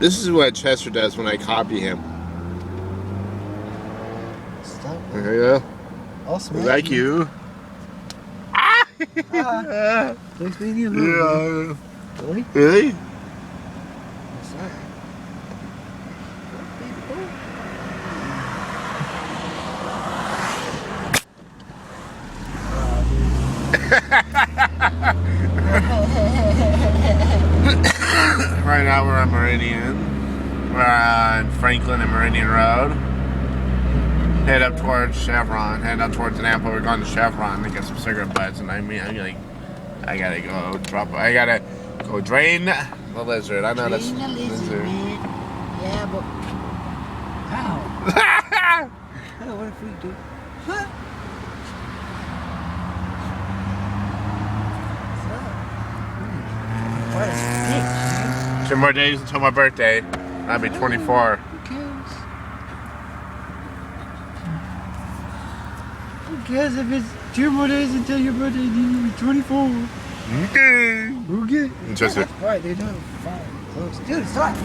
This is what Chester does when I copy him. Stop. There you go. I'll smack Thank you. Thanks being you. Yeah. Really? Really? What's that? Right now we're on Meridian. We're on Franklin and Meridian Road. Head up towards Chevron. Head up towards Nampa. We're going to Chevron to get some cigarette butts, and I gotta go drop. I gotta go drain the lizard. I know that's Drain the lizard, man. Yeah, but how? Hey, what if we do? Huh? What a bitch, 2 more days until my birthday. I'll be 24. Who cares? Who cares if it's 2 more days until your birthday and you'll be 24? Okay. Okay. Just Right, they don't. Fine. Close. Dude, stop.